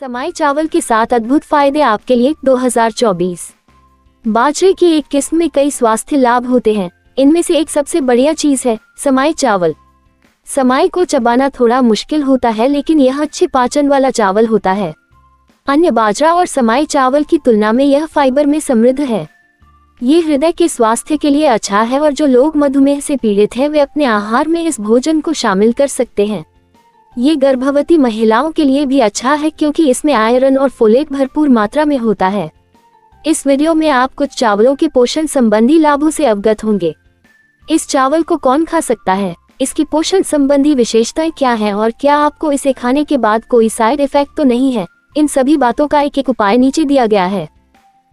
समाई चावल के 7 अद्भुत फायदे आपके लिए 2024। बाजरे की एक किस्म में कई स्वास्थ्य लाभ होते हैं। इनमें से एक सबसे बढ़िया चीज है समाई चावल। समाई को चबाना थोड़ा मुश्किल होता है, लेकिन यह अच्छे पाचन वाला चावल होता है। अन्य बाजरा और समाई चावल की तुलना में यह फाइबर में समृद्ध है। ये हृदय के स्वास्थ्य के लिए अच्छा है और जो लोग मधुमेह से पीड़ित हैं वे अपने आहार में इस भोजन को शामिल कर सकते हैं। ये गर्भवती महिलाओं के लिए भी अच्छा है क्योंकि इसमें आयरन और फोलेट भरपूर मात्रा में होता है। इस वीडियो में आप कुछ चावलों के पोषण संबंधी लाभों से अवगत होंगे। इस चावल को कौन खा सकता है, इसकी पोषण संबंधी विशेषताएं क्या हैं और क्या आपको इसे खाने के बाद कोई साइड इफेक्ट तो नहीं है, इन सभी बातों का एक एक उपाय नीचे दिया गया है।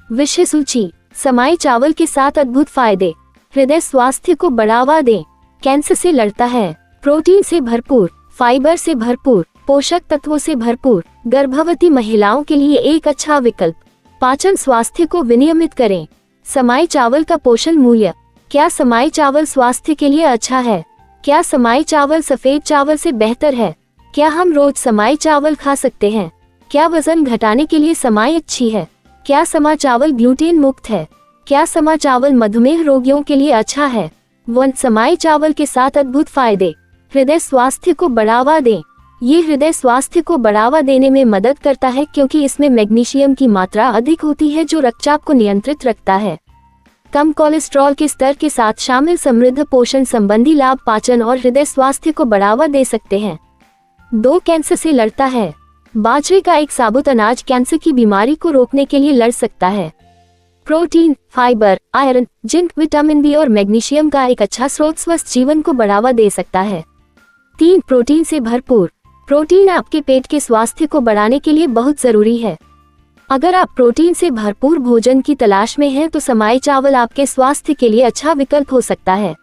विषय सूची। समाई चावल के 7 अद्भुत फायदे। हृदय स्वास्थ्य को बढ़ावा दें, कैंसर से लड़ता है, प्रोटीन से भरपूर, फाइबर से भरपूर, पोषक तत्वों से भरपूर, गर्भवती महिलाओं के लिए एक अच्छा विकल्प। पाचन स्वास्थ्य को विनियमित करें। समाई चावल का पोषण मूल्य। क्या समाई चावल स्वास्थ्य के लिए अच्छा है? क्या समाई चावल सफेद चावल से बेहतर है? क्या हम रोज समाई चावल खा सकते हैं? क्या वजन घटाने के लिए समाई अच्छी है? क्या समा चावल ग्लूटेन मुक्त है? क्या समा चावल मधुमेह रोगियों के लिए अच्छा है? समाई चावल के 7 अद्भुत फायदे। हृदय स्वास्थ्य को बढ़ावा दें। ये हृदय स्वास्थ्य को बढ़ावा देने में मदद करता है क्योंकि इसमें मैग्नीशियम की मात्रा अधिक होती है जो रक्तचाप को नियंत्रित रखता है। कम कोलेस्ट्रॉल के स्तर के साथ शामिल समृद्ध पोषण संबंधी लाभ पाचन और हृदय स्वास्थ्य को बढ़ावा दे सकते हैं। 2. कैंसर से लड़ता है। बाजरे का एक साबुत अनाज कैंसर की बीमारी को रोकने के लिए लड़ सकता है। Protein, fibre, iron, zinc, vitamin B और मैग्नीशियम का एक अच्छा स्रोत स्वस्थ जीवन को बढ़ावा दे सकता है। 3. प्रोटीन से भरपूर। प्रोटीन आपके पेट के स्वास्थ्य को बढ़ाने के लिए बहुत जरूरी है। अगर आप प्रोटीन से भरपूर भोजन की तलाश में हैं तो समाई चावल आपके स्वास्थ्य के लिए अच्छा विकल्प हो सकता है।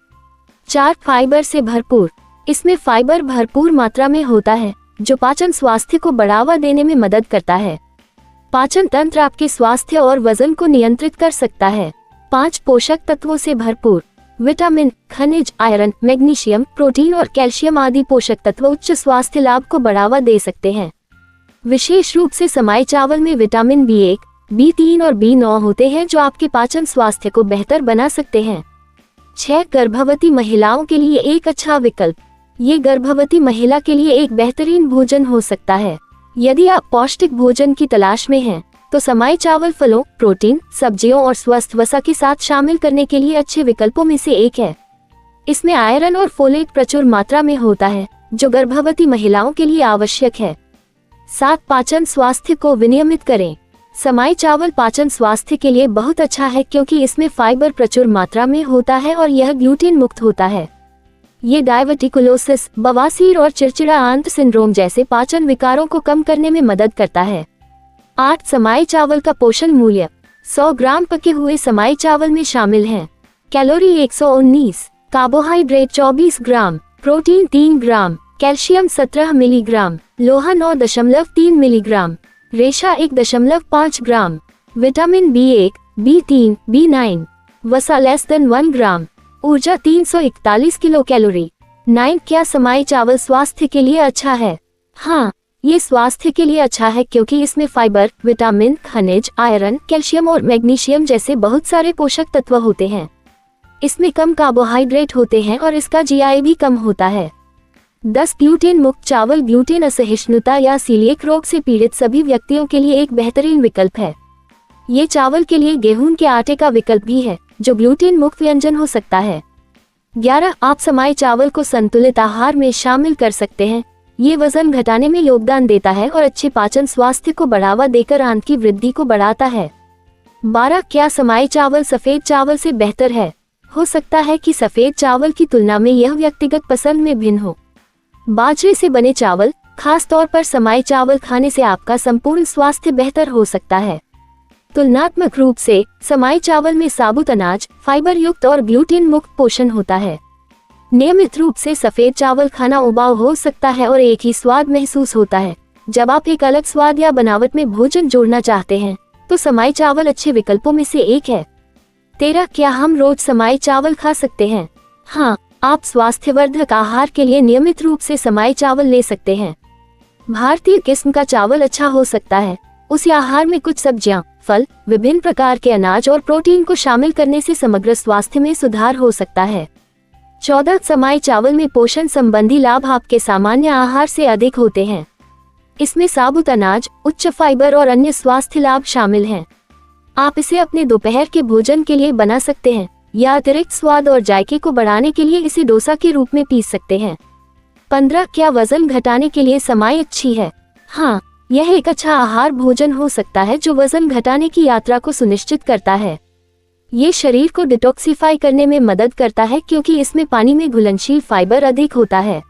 4. फाइबर से भरपूर। इसमें फाइबर भरपूर मात्रा में होता है जो पाचन स्वास्थ्य को बढ़ावा देने में मदद करता है। पाचन तंत्र आपके स्वास्थ्य और वजन को नियंत्रित कर सकता है। 5. पोषक तत्वों से भरपूर। विटामिन, खनिज, आयरन, मैग्नीशियम, प्रोटीन और कैल्शियम आदि पोषक तत्व उच्च स्वास्थ्य लाभ को बढ़ावा दे सकते हैं। विशेष रूप से समाई चावल में विटामिन B1, B3 और B9 होते हैं जो आपके पाचन स्वास्थ्य को बेहतर बना सकते हैं। 6. गर्भवती महिलाओं के लिए एक अच्छा विकल्प। ये गर्भवती महिला के लिए एक बेहतरीन भोजन हो सकता है। यदि आप पौष्टिक भोजन की तलाश में हैं तो समाई चावल फलों, प्रोटीन, सब्जियों और स्वस्थ वसा के साथ शामिल करने के लिए अच्छे विकल्पों में से एक है। इसमें आयरन और फोलेट प्रचुर मात्रा में होता है जो गर्भवती महिलाओं के लिए आवश्यक है। 7. पाचन स्वास्थ्य को विनियमित करें। समाई चावल पाचन स्वास्थ्य के लिए बहुत अच्छा है क्योंकि इसमें फाइबर प्रचुर मात्रा में होता है और यह ग्लूटेन मुक्त होता है। ये डायबिटिकुलोसिस, बवासीर और चिड़चिड़ा आंत सिंड्रोम जैसे पाचन विकारों को कम करने में मदद करता है। 8. समाई चावल का पोषण मूल्य। 100 ग्राम पके हुए समाई चावल में शामिल हैं कैलोरी 119, कार्बोहाइड्रेट 24 ग्राम, प्रोटीन 3 ग्राम, कैल्शियम 17 मिलीग्राम, लोहा 9.3 मिलीग्राम, रेशा 1.5 ग्राम, विटामिन B1, B3, B9, वसा <1 ग्राम, ऊर्जा 341 किलो कैलोरी। 9. क्या समाई चावल स्वास्थ्य के लिए अच्छा है? हाँ, ये स्वास्थ्य के लिए अच्छा है क्योंकि इसमें फाइबर, विटामिन, खनिज, आयरन, कैल्शियम और मैग्नीशियम जैसे बहुत सारे पोषक तत्व होते हैं। इसमें कम कार्बोहाइड्रेट होते हैं और इसका GI भी कम होता है। 10. ग्लूटेन मुक्त चावल। ग्लूटेन असहिष्णुता या सीलिएक रोग से पीड़ित सभी व्यक्तियों के लिए एक बेहतरीन विकल्प है। ये चावल के लिए गेहूं के आटे का विकल्प भी है जो ग्लूटेन मुक्त व्यंजन हो सकता है। 11. आप समाई चावल को संतुलित आहार में शामिल कर सकते हैं। ये वजन घटाने में योगदान देता है और अच्छे पाचन स्वास्थ्य को बढ़ावा देकर आंत की वृद्धि को बढ़ाता है। 12. क्या समाई चावल सफेद चावल से बेहतर है? हो सकता है कि सफेद चावल की तुलना में यह व्यक्तिगत पसंद में भिन्न हो। बाजरे से बने चावल, खास तौर पर समाई चावल खाने से आपका संपूर्ण स्वास्थ्य बेहतर हो सकता है। तुलनात्मक रूप से समाई चावल में साबुत अनाज, फाइबर युक्त और ग्लूटेन मुक्त पोषण होता है। नियमित रूप से सफेद चावल खाना उबाऊ हो सकता है और एक ही स्वाद महसूस होता है। जब आप एक अलग स्वाद या बनावट में भोजन जोड़ना चाहते हैं तो समाई चावल अच्छे विकल्पों में से एक है। 13. क्या हम रोज समाई चावल खा सकते हैं? हाँ, आप स्वास्थ्यवर्धक आहार के लिए नियमित रूप से समाई चावल ले सकते हैं। भारतीय किस्म का चावल अच्छा हो सकता है। उसी आहार में कुछ सब्जियां, फल, विभिन्न प्रकार के अनाज और प्रोटीन को शामिल करने से समग्र स्वास्थ्य में सुधार हो सकता है। 14 समाई चावल में पोषण संबंधी लाभ आपके सामान्य आहार से अधिक होते हैं। इसमें साबुत अनाज, उच्च फाइबर और अन्य स्वास्थ्य लाभ शामिल हैं। आप इसे अपने दोपहर के भोजन के लिए बना सकते हैं या अतिरिक्त स्वाद और जायके को बढ़ाने के लिए इसे डोसा के रूप में पीस सकते हैं। 15 क्या वजन घटाने के लिए समाई अच्छी है? हाँ, यह एक अच्छा आहार भोजन हो सकता है जो वजन घटाने की यात्रा को सुनिश्चित करता है। ये शरीर को डिटॉक्सिफाई करने में मदद करता है क्योंकि इसमें पानी में घुलनशील फाइबर अधिक होता है।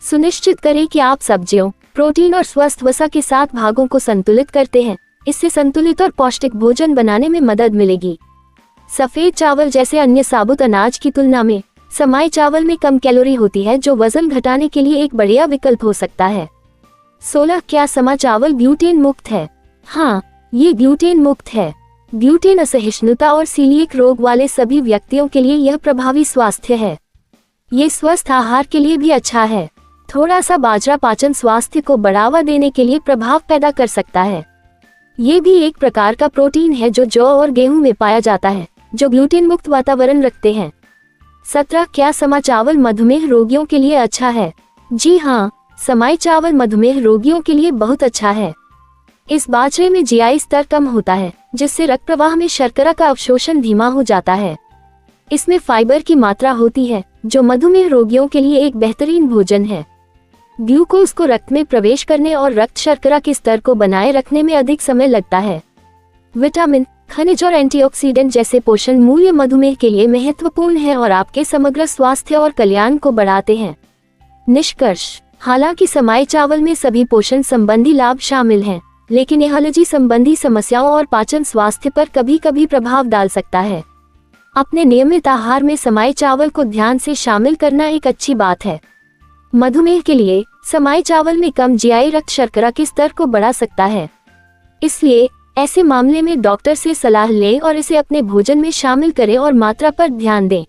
सुनिश्चित करें कि आप सब्जियों, प्रोटीन और स्वस्थ वसा के साथ भागों को संतुलित करते हैं। इससे संतुलित और पौष्टिक भोजन बनाने में मदद मिलेगी। सफेद चावल जैसे अन्य साबुत अनाज की तुलना में समाई चावल में कम कैलोरी होती है, जो वजन घटाने के लिए एक बढ़िया विकल्प हो सकता है। 16 क्या समा चावल ग्लूटेन मुक्त है? हाँ, ये ग्लूटेन मुक्त है। ग्लूटेन असहिष्णुता और सीलिएक रोग वाले सभी व्यक्तियों के लिए यह प्रभावी स्वास्थ्य है। ये स्वस्थ आहार के लिए भी अच्छा है। थोड़ा सा बाजरा पाचन स्वास्थ्य को बढ़ावा देने के लिए प्रभाव पैदा कर सकता है। ये भी एक प्रकार का प्रोटीन है जो जौ और गेहूं में पाया जाता है, जो ग्लूटेन मुक्त वातावरण रखते हैं। 17 क्या समा चावल मधुमेह रोगियों के लिए अच्छा है? जी हाँ, समाई चावल मधुमेह रोगियों के लिए बहुत अच्छा है। इस बाजरे में जीआई स्तर कम होता है, जिससे रक्त प्रवाह में शर्करा का अवशोषण धीमा हो जाता है। इसमें फाइबर की मात्रा होती है, जो मधुमेह रोगियों के लिए एक बेहतरीन भोजन है। ग्लूकोज को रक्त में प्रवेश करने और रक्त शर्करा के स्तर को बनाए रखने में अधिक समय लगता है। विटामिन, खनिज और एंटीऑक्सीडेंट जैसे पोषण मूल्य मधुमेह के लिए महत्वपूर्ण है और आपके समग्र स्वास्थ्य और कल्याण को बढ़ाते हैं। निष्कर्ष, हालांकि समाई चावल में सभी पोषण संबंधी लाभ शामिल हैं, लेकिन यह एलर्जी संबंधी समस्याओं और पाचन स्वास्थ्य पर कभी कभी प्रभाव डाल सकता है। अपने नियमित आहार में समाई चावल को ध्यान से शामिल करना एक अच्छी बात है। मधुमेह के लिए समाई चावल में कम जीआई रक्त शर्करा के स्तर को बढ़ा सकता है, इसलिए ऐसे मामले में डॉक्टर से सलाह लें और इसे अपने भोजन में शामिल करें और मात्रा पर ध्यान दें।